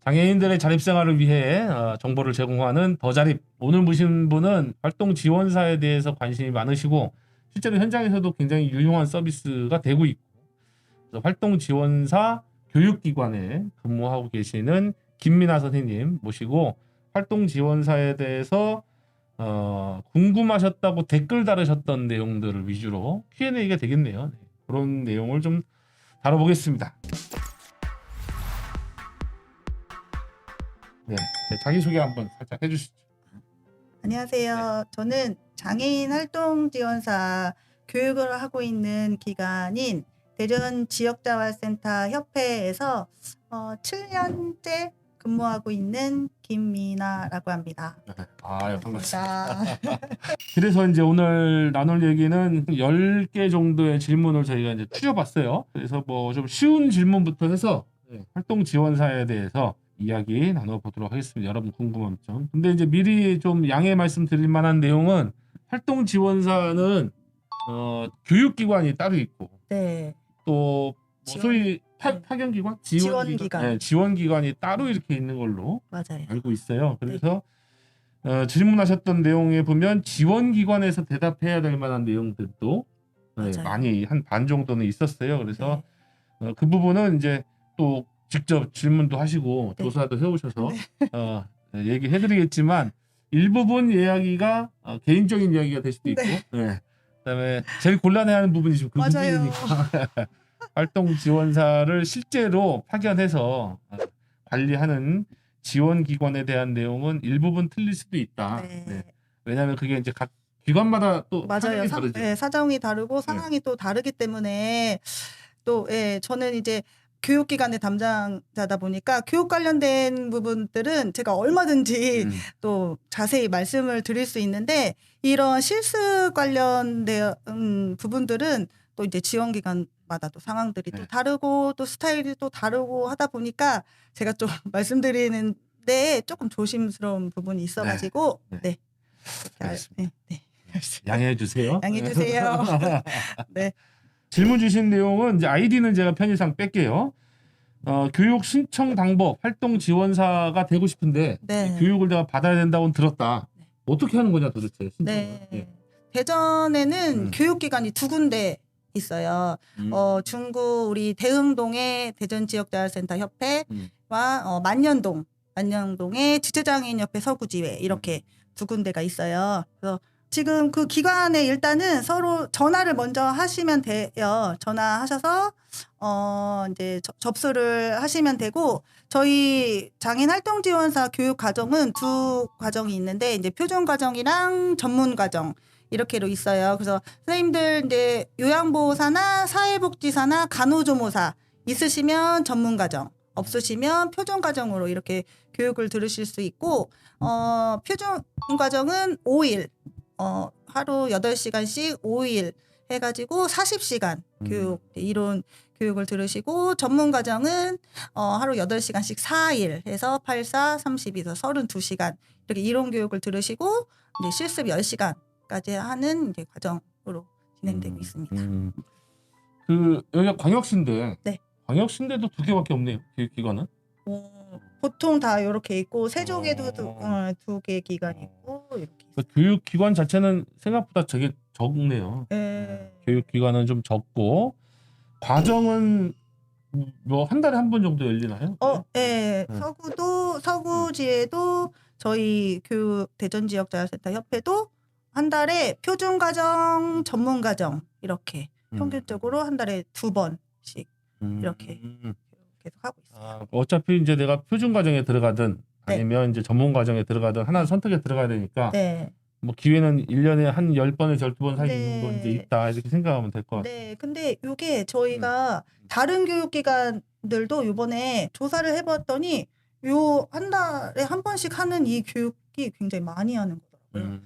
장애인들의 자립생활을 위해 정보를 제공하는 더자립. 오늘 모신 분은 활동지원사에 대해서 관심이 많으시고 실제로 현장에서도 굉장히 유용한 서비스가 되고 있고, 그래서 활동지원사 교육기관에 근무하고 계시는 김민아 선생님 모시고 활동지원사에 대해서 궁금하셨다고 댓글 달으셨던 내용들을 위주로 Q&A가 되겠네요. 네, 그런 내용을 좀 다뤄보겠습니다. 네, 자기소개 한번 살짝 해주시죠. 안녕하세요. 저는 장애인 활동지원사 교육을 하고 있는 기관인 대전 지역자활센터 협회에서 7년째 근무하고 있는 김미나라고 합니다. 아유, 반갑습니다. 그래서 이제 오늘 나눌 얘기는 10개 정도의 질문을 저희가 이제 추려봤어요. 그래서 뭐 좀 쉬운 질문부터 해서 활동 지원사에 대해서 이야기 나눠보도록 하겠습니다. 여러분 궁금한 점. 근데 이제 미리 좀 양해 말씀드릴 만한 내용은 활동 지원사는 교육기관이 따로 있고, 네. 또 뭐 소위 파견기관? 지원기관. 네, 지원기관이 따로 이렇게 있는 걸로 맞아요. 알고 있어요. 그래서 질문하셨던 내용에 보면 지원기관에서 대답해야 될 만한 내용들도 많이 한 반 정도는 있었어요. 그래서 그 부분은 이제 또 직접 질문도 하시고 조사도 해오셔서 얘기해드리겠지만 일부분 이야기가 개인적인 이야기가 될 수도 있고, 그다음에 제일 곤란해하는 부분이 지금 그 부분이니까 활동 지원사를 실제로 파견해서 관리하는 지원기관에 대한 내용은 일부분 틀릴 수도 있다. 왜냐하면 그게 이제 각 기관마다 또 사정이 다르죠. 사정이 다르고 상황이 또 다르기 때문에 또 저는 이제 교육기관의 담당자다 보니까 교육 관련된 부분들은 제가 얼마든지 또 자세히 말씀을 드릴 수 있는데, 이런 실습 관련된 부분들은 또 이제 지원기관마다 또 상황들이 또 다르고 또 스타일이 또 다르고 하다 보니까 제가 좀 말씀드리는데 조금 조심스러운 부분이 있어가지고 양해해 주세요. 양해해 주세요. 네. 질문 주신 내용은 이제 아이디는 제가 편의상 뺄게요. 교육 신청 방법, 활동 지원사가 되고 싶은데 교육을 내가 받아야 된다고는 들었다. 어떻게 하는 거냐 도대체? 대전에는 교육기관이 2군데 있어요. 중구 우리 대흥동의 대전지역자활센터 협회와 만년동의 지체장애인협회 서구지회, 이렇게 2군데가 있어요. 그래서 지금 그 기관에 일단은 서로 전화를 먼저 하시면 돼요. 전화하셔서 이제 접수를 하시면 되고, 저희 장애인 활동 지원사 교육 과정은 2과정이 있는데 이제 표준 과정이랑 전문 과정 이렇게로 있어요. 그래서 선생님들 이제 요양보호사나 사회복지사나 간호조무사 있으시면 전문 과정, 없으시면 표준 과정으로 이렇게 교육을 들으실 수 있고, 표준 과정은 5일, 하루 8시간씩 5일 해가지고 40시간 교육, 이론 교육을 들으시고, 전문 과정은 하루 8시간씩 4일 해서 8, 4, 32에서 32시간 이렇게 이론 교육을 들으시고 이제 실습 10시간까지 하는 이제 과정으로 진행되고 있습니다. 여기가 광역시인데 광역시인데도 2개밖에 없네요. 교육기관은. 보통 다 이렇게 있고 세종에도 2개 기관이 있고 이렇게 있어요. 교육기관 자체는 생각보다 되게 적네요. 교육기관은 좀 적고, 과정은 뭐 한 달에 한 번 정도 열리나요? 서구지에도 저희 대전지역자활센터 협회도 한 달에 표준과정, 전문과정 이렇게 평균적으로 한 달에 2번씩 이렇게 계속 하고 있어요. 어차피 이제 내가 표준 과정에 들어가든 아니면 이제 전문 과정에 들어가든 하나 선택에 들어가야 되니까 뭐 기회는 1년에 한 10번에서 12번 사이 정도 이제 있다, 이렇게 생각하면 될 것 같아요. 근데 이게 저희가 다른 교육기관들도 이번에 조사를 해봤더니 요 한 달에 한 번씩 하는 이 교육이 굉장히 많이 하는 거더라고요.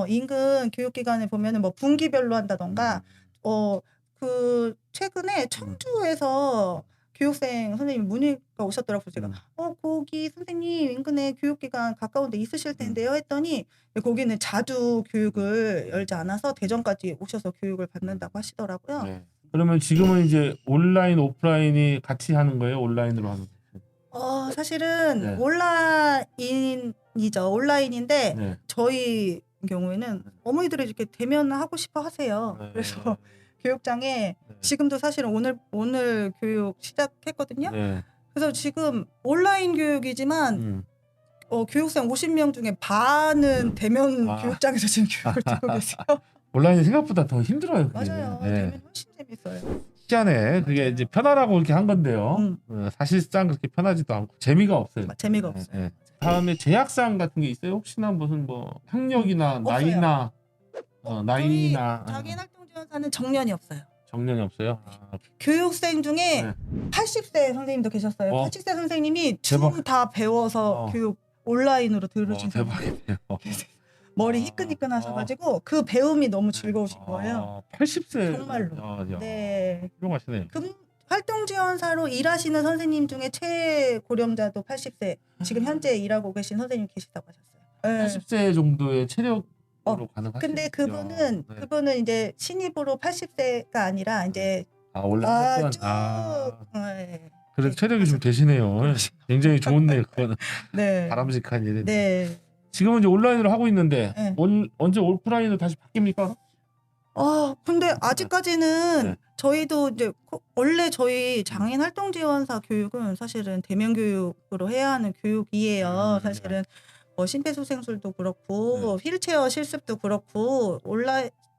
인근 교육기관에 보면은 뭐 분기별로 한다던가, 그 최근에 청주에서 교육생 선생님 문의가 오셨더라고요. 제가 거기 선생님 인근에 교육기관 가까운 데 있으실 텐데요 했더니, 거기는 자주 교육을 열지 않아서 대전까지 오셔서 교육을 받는다고 하시더라고요. 그러면 지금은 이제 온라인, 오프라인이 같이 하는 거예요? 온라인으로 하는 거예요? 사실은 네. 온라인인데 네. 저희 경우에는 어머니들이 이렇게 대면하고 싶어 하세요. 네. 그래서 교육장에 네. 지금도 사실은 오늘 교육 시작했거든요. 네. 그래서 지금 온라인 교육이지만 교육생 50명 중에 반은 대면 아. 교육장에서 지금 교육을 듣고 계세요. 온라인이 생각보다 더 힘들어요. 그게. 맞아요. 네. 대면 훨씬 재밌어요. 시간에 그게 맞아요. 이제 편하라고 이렇게 한 건데요. 사실상 그렇게 편하지도 않고 재미가 없어요. 재미가 네, 없어요. 네. 다음에 제약사항 같은 게 있어요? 혹시나 무슨 뭐 학력이나 없어요. 나이나 장애인 활동 지원사는 정년이 없어요. 정년이 없어요? 교육생 중에 네. 80세 선생님도 계셨어요. 80세 선생님이 대박. 줌 다 배워서 교육 온라인으로 들으신 대박이네요. 머리 희끈희끈 하셔가지고 그 배움이 너무 즐거우신 거예요. 80세 정말로. 야, 네. 훌륭하시네요. 활동 지원사로 일하시는 선생님 중에 최고령자도 80세 지금 현재 일하고 계신 선생님 계시다고 하셨어요. 네. 80세 정도의 체력으로 가능하시죠? 근데 그분은 이제 신입으로 80세가 아니라 이제 올라갔던 쭉 네. 그래도 체력이 좀 되시네요. 굉장히 좋네요. 그거는 네. 바람직한 일인데. 네. 지금은 이제 온라인으로 하고 있는데 네. 언제 오프라인으로 다시 바뀝니까? 근데 아직까지는 네. 저희도 이제 원래 저희 장애인 활동 지원사 교육은 사실은 대면 교육으로 해야 하는 교육이에요. 사실은 뭐 심폐소생술도 그렇고 휠체어 실습도 그렇고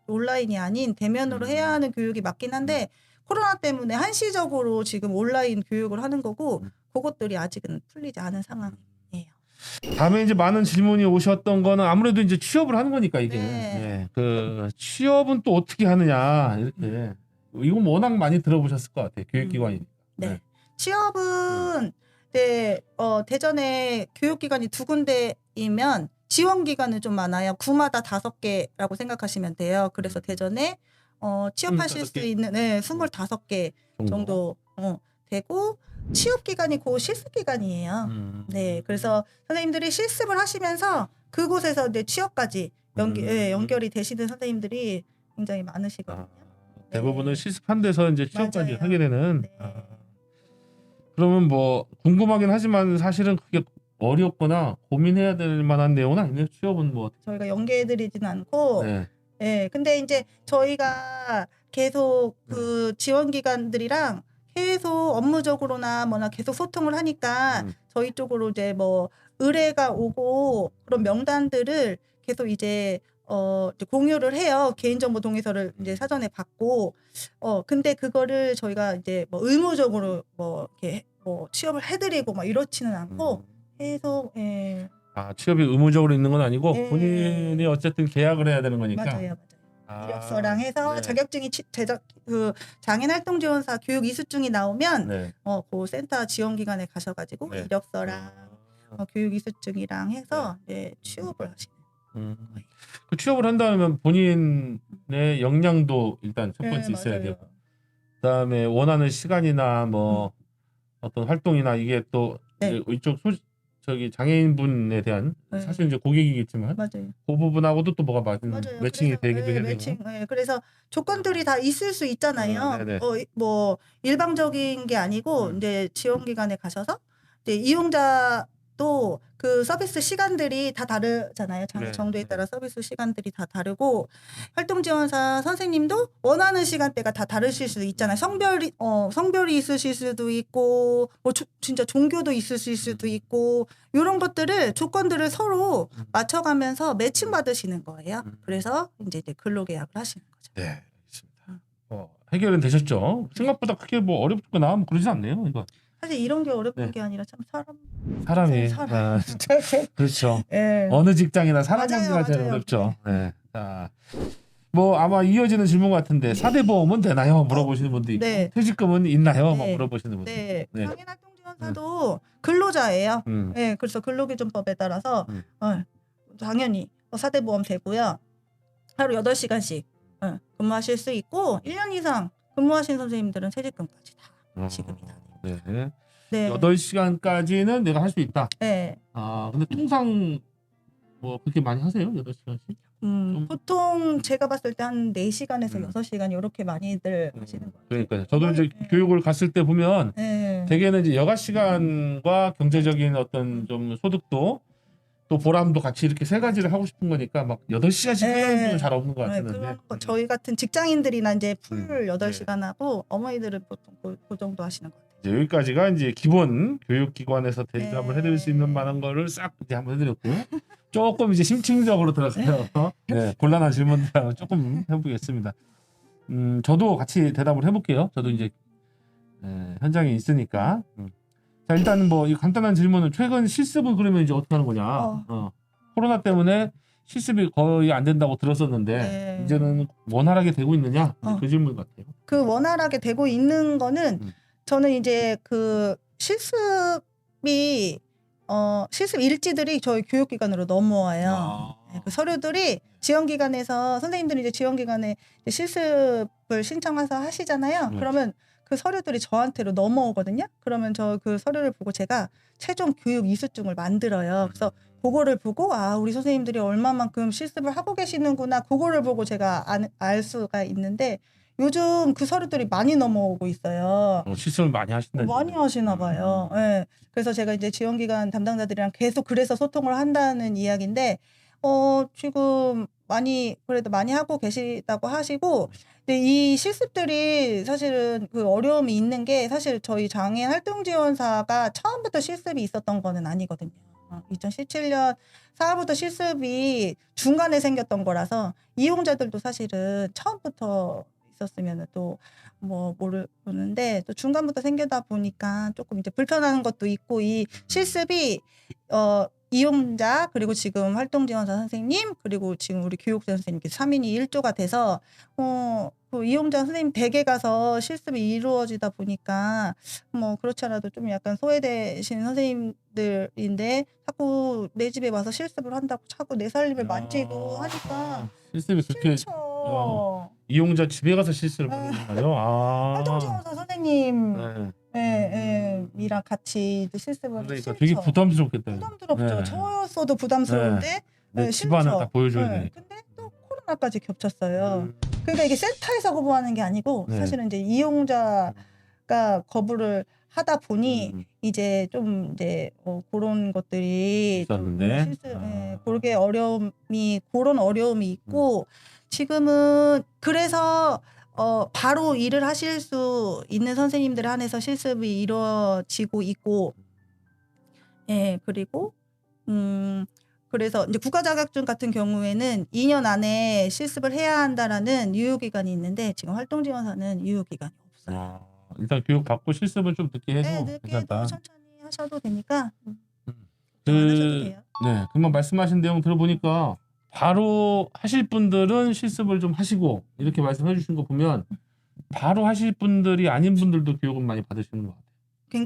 온라인이 아닌 대면으로 해야 하는 교육이 맞긴 한데 코로나 때문에 한시적으로 지금 온라인 교육을 하는 거고 그것들이 아직은 풀리지 않은 상황이에요. 다음에 이제 많은 질문이 오셨던 거는 아무래도 이제 취업을 하는 거니까 이게 네. 그 취업은 또 어떻게 하느냐 이렇게 이건 워낙 많이 들어보셨을 것 같아요. 교육기관이니까. 네. 취업은 대전에 교육기관이 2군데이면 지원기관은 좀 많아요. 구마다 5개라고 생각하시면 돼요. 그래서 대전에 취업하실 수 있는 25개 정도 되고 취업기관이 그 실습기관이에요. 네, 그래서 선생님들이 실습을 하시면서 그곳에서 이제 취업까지 연결이 되시는 선생님들이 굉장히 많으시거든요. 대부분은 실습한 데서 이제 취업까지 맞아요. 하게 되는. 네. 그러면 뭐 궁금하긴 하지만 사실은 그게 어렵거나 고민해야 될 만한 내용은 아니네요. 취업은 뭐 저희가 연계해드리진 않고, 근데 이제 저희가 계속 그 지원기관들이랑 계속 업무적으로나 뭐나 계속 소통을 하니까 저희 쪽으로 이제 뭐 의뢰가 오고 그런 명단들을 계속 이제 공유를 해요. 개인정보 동의서를 이제 사전에 받고 근데 그거를 저희가 이제 뭐 의무적으로 뭐 이렇게 뭐 취업을 해드리고 막 이렇지는 않고 계속 취업이 의무적으로 있는 건 아니고 본인이 어쨌든 계약을 해야 되는 거니까. 맞아요. 이력서랑 해서 자격증이 그 장애인 활동 지원사 교육 이수증이 나오면 그 센터 지원기관에 가셔가지고 이력서랑 교육 이수증이랑 해서 취업을 하시는. 그 취업을 한다면 본인의 역량도 일단 첫 번째 있어야 되고, 그다음에 원하는 시간이나 뭐 어떤 활동이나 이게 또 이쪽 저기 장애인분에 대한 사실 이제 고객이겠지만 맞아요. 그 부분하고도 또 뭐가 맞는 매칭이 되기도 해야 되고. 그래서 조건들이 다 있을 수 있잖아요. 뭐 일방적인 게 아니고 이제 지원기관에 가셔서 이제 이용자도 그 서비스 시간들이 다 다르잖아요. 장애 정도에 따라 서비스 시간들이 다 다르고 활동 지원사 선생님도 원하는 시간대가 다 다르실 수도 있잖아요. 성별이 있으실 수도 있고 뭐 진짜 종교도 있으실 수도 있고 이런 것들을 조건들을 서로 맞춰가면서 매칭 받으시는 거예요. 그래서 이제 사근로계약을 하시는 거죠. 네, 알겠습니다. 해결은 되셨죠? 생각보다 크게 뭐 어렵거나 뭐 그러진 않네요, 이거. 사실 이런 게 어렵은 게 아니라 참 사람이 그렇죠. 어느 직장이나 사람 관계가 제일 어렵죠. 자, 뭐 아마 이어지는 질문 같은데 4대 보험은 되나요? 물어보시는 분도 있고 퇴직금은 있나요? 막 물어보시는 분도 있고. 장애인 활동 지원사도 근로자예요. 그래서 근로기준법에 따라서 당연히 4대 보험 되고요. 하루 8시간씩 근무하실 수 있고 1년 이상 근무하신 선생님들은 퇴직금까지 다 지급이 다 돼요. 네. 8시간까지는 내가 할 수 있다. 네. 근데 통상 뭐 그렇게 많이 하세요? 8시간씩? 좀- 보통 제가 봤을 때 한 4시간에서 음. 6시간 이렇게 많이들 하시는 것 같아요. 그러니까요. 저도 이제 네. 교육을 갔을 때 보면 네. 대개는 이제 여가 시간과 경제적인 어떤 좀 소득도 또 보람도 같이 이렇게 세 가지를 하고 싶은 거니까 막 8시간씩 네. 하는 분은 잘 없는 것 네, 같았는데. 그런 거 저희 같은 직장인들이나 이제 풀 네. 8시간 하고 어머니들은 보통 그 정도 하시는 것 같아요. 이제 여기까지가 이제 기본 교육기관에서 대답을 네. 해드릴 수 있는 만한 거를 싹 이제 한번 해드렸고 조금 이제 심층적으로 들어가서 네, 곤란한 질문들 조금 해보겠습니다. 저도 같이 대답을 해볼게요. 저도 이제 현장에 있으니까. 자 일단 뭐 이 간단한 질문은 최근 실습은 그러면 이제 어떻게 하는 거냐? 코로나 때문에 실습이 거의 안 된다고 들었었는데 네. 이제는 원활하게 되고 있느냐? 그 질문 같아요. 그 원활하게 되고 있는 거는 저는 이제 그 실습이 실습 일지들이 저희 교육기관으로 넘어와요. 네, 그 서류들이 지원기관에서 선생님들이 이제 지원기관에 이제 실습을 신청해서 하시잖아요. 네. 그러면 그 서류들이 저한테로 넘어오거든요. 그러면 저 그 서류를 보고 제가 최종 교육 이수증을 만들어요. 그래서 그거를 보고 아 우리 선생님들이 얼마만큼 실습을 하고 계시는구나 그거를 보고 제가 알 수가 있는데 요즘 그 서류들이 많이 넘어오고 있어요. 실습을 많이 하신다. 많이 하시나 봐요. 예. 그래서 제가 이제 지원기관 담당자들이랑 계속 그래서 소통을 한다는 이야기인데 지금 그래도 많이 하고 계시다고 하시고 근데 이 실습들이 사실은 그 어려움이 있는 게 사실 저희 장애인 활동지원사가 처음부터 실습이 있었던 거는 아니거든요. 2017년 4월부터 실습이 중간에 생겼던 거라서 이용자들도 사실은 처음부터 있었으면 또 뭐 모르는데 또 중간부터 생기다 보니까 조금 이제 불편한 것도 있고 이 실습이 이용자 그리고 지금 활동지원사 선생님 그리고 지금 우리 교육자 선생님 이렇게 3인이 1조가 돼서 그 이용자 선생님 댁에 가서 실습이 이루어지다 보니까 뭐 그렇지 않아도 좀 약간 소외되신 선생님들인데 자꾸 내 집에 와서 실습을 한다고 자꾸 내 살림을 만지고 하니까 실습이 그렇게 싫죠. 이용자 집에 가서 실습을 하는 건가요? 활동지원사 선생님 이랑 같이 실습을 그러니까 싫죠. 되게 부담스럽겠다. 부담스럽죠. 네. 저였어도 부담스러운데 내 싫죠. 집안을 다 보여줘야 되니까. 근데 또 코로나까지 겹쳤어요. 그러니까 이게 센터에서 거부하는 게 아니고 네. 사실은 이제 이용자가 거부를 하다 보니 이제 좀 이제 그런 것들이 좀 있었는데 그런 어려움이 있고 지금은 그래서 바로 일을 하실 수 있는 선생님들 한해서 실습이 이루어지고 있고 그리고 그래서 이제 국가자격증 같은 경우에는 2년 안에 실습을 해야 한다라는 유효기간이 있는데 지금 활동지원사는 유효기간이 없어요. 일단 교육 받고 실습을 좀 늦게 해도 늦게도 괜찮다. 천천히 하셔도 되니까 안 하셔도 돼요. 네, 금방 말씀하신 내용 들어보니까 바로 하실 분들은 실습을 좀 하시고 이렇게 말씀해 주신 거 보면 바로 하실 분들이 아닌 분들도 교육은 많이 받으시는 것 같아요.